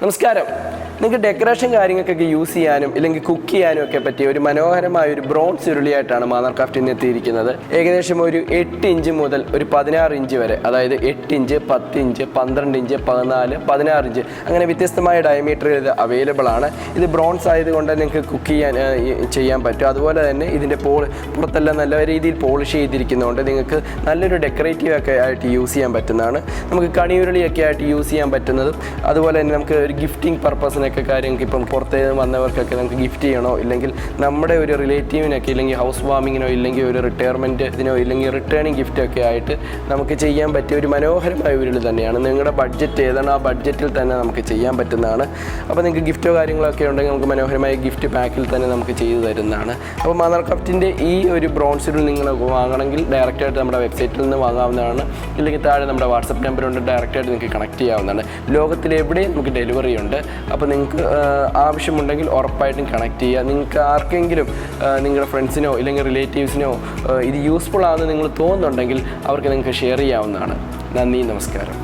നമസ്കാരം. നിങ്ങൾക്ക് ഡെക്കറേഷൻ കാര്യങ്ങൾക്കൊക്കെ യൂസ് ചെയ്യാനും ഇല്ലെങ്കിൽ കുക്ക് ചെയ്യാനും ഒക്കെ പറ്റിയ ഒരു മനോഹരമായ ഒരു ബ്രോൺസ് ഉരുളിയായിട്ടാണ് മാന്നർ ക്രാഫ്റ്റിൽ നിന്ന് എത്തിയിരിക്കുന്നത്. ഏകദേശം ഒരു 8 ഇഞ്ച് മുതൽ ഒരു 16 ഇഞ്ച് വരെ, അതായത് 8 ഇഞ്ച്, 10 ഇഞ്ച്, 12 ഇഞ്ച്, 14, 16 ഇഞ്ച് അങ്ങനെ വ്യത്യസ്തമായ ഡയമീറ്ററിൽ ഇത് അവൈലബിൾ ആണ്. ഇത് ബ്രോൺസ് ആയതുകൊണ്ട് നിങ്ങൾക്ക് കുക്ക് ചെയ്യാൻ പറ്റും. അതുപോലെ തന്നെ ഇതിൻ്റെ പുറത്തെല്ലാം നല്ല രീതിയിൽ പോളിഷ് ചെയ്തിരിക്കുന്നതുകൊണ്ട് നിങ്ങൾക്ക് നല്ലൊരു ഡെക്കറേറ്റീവ് ഒക്കെ ആയിട്ട് യൂസ് ചെയ്യാൻ പറ്റുന്നതാണ്. നമുക്ക് കണിയുരുളിയൊക്കെ ആയിട്ട് യൂസ് ചെയ്യാൻ പറ്റുന്നതും അതുപോലെ തന്നെ നമുക്ക് ഒരു ഗിഫ്റ്റിംഗ് പർപ്പസിനൊക്കെ കാര്യങ്ങൾക്ക് ഇപ്പം പുറത്ത് വന്നവർക്കൊക്കെ നമുക്ക് ഗിഫ്റ്റ് ചെയ്യണോ, ഇല്ലെങ്കിൽ നമ്മുടെ ഒരു റിലേറ്റീവിനൊക്കെ, ഇല്ലെങ്കിൽ ഹൗസ് വാമിങ്ങിനോ, ഇല്ലെങ്കിൽ ഒരു റിട്ടയർമെൻറ്റ് ഇതിനോ, ഇല്ലെങ്കിൽ റിട്ടേണിങ് ഗിഫ്റ്റൊക്കെ ആയിട്ട് നമുക്ക് ചെയ്യാൻ പറ്റിയ ഒരു മനോഹരമായ ഉരുളി തന്നെയാണ്. നിങ്ങളുടെ ബഡ്ജറ്റ് ഏതാണ് ആ ബഡ്ജറ്റിൽ തന്നെ നമുക്ക് ചെയ്യാൻ പറ്റുന്നതാണ്. അപ്പോൾ നിങ്ങൾക്ക് ഗിഫ്റ്റോ കാര്യങ്ങളൊക്കെ ഉണ്ടെങ്കിൽ നമുക്ക് മനോഹരമായ ഗിഫ്റ്റ് പാക്കിൽ തന്നെ നമുക്ക് ചെയ്തു തരുന്നതാണ്. അപ്പോൾ മാന്നർ ക്രാഫ്റ്റിൻ്റെ ഈ ഒരു ബ്രോൺസ് ഉരുളി നിങ്ങൾ വാങ്ങണമെങ്കിൽ ഡയറക്റ്റായിട്ട് നമ്മുടെ വെബ്സൈറ്റിൽ നിന്ന് വാങ്ങാവുന്നതാണ്. ഇല്ലെങ്കിൽ താഴെ നമ്മുടെ വാട്സപ്പ് നമ്പറുണ്ട്, ഡയറക്റ്റായിട്ട് നിങ്ങൾക്ക് കണക്ട് ചെയ്യാവുന്നതാണ്. ലോകത്തിലെവിടെയും നമുക്ക് ഡെലിവറി ഉണ്ട്. അപ്പോൾ നിങ്ങൾക്ക് ആവശ്യമുണ്ടെങ്കിൽ ഉറപ്പായിട്ടും കണക്ട് ചെയ്യുക. നിങ്ങൾക്ക് ആർക്കെങ്കിലും നിങ്ങളുടെ ഫ്രണ്ട്സിനോ ഇല്ലെങ്കിൽ റിലേറ്റീവ്സിനോ ഇത് യൂസ്ഫുൾ ആണെന്ന് നിങ്ങൾ തോന്നുന്നുണ്ടെങ്കിൽ അവർക്ക് നിങ്ങൾക്ക് ഷെയർ ചെയ്യാവുന്നതാണ്. നന്ദി, നമസ്കാരം.